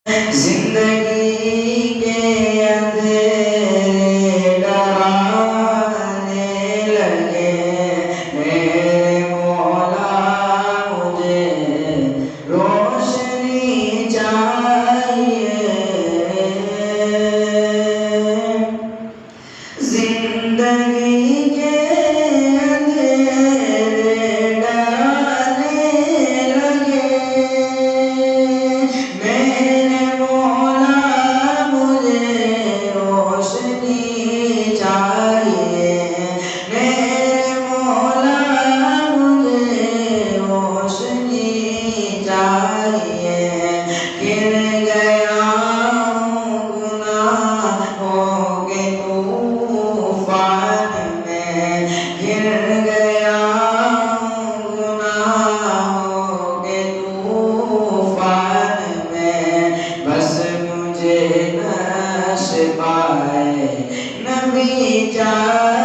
زندگی کے اندھیرے ڈرانے لگے میرے مولا مجھے روشنی چاہیے زندگی کے نبی چاہیے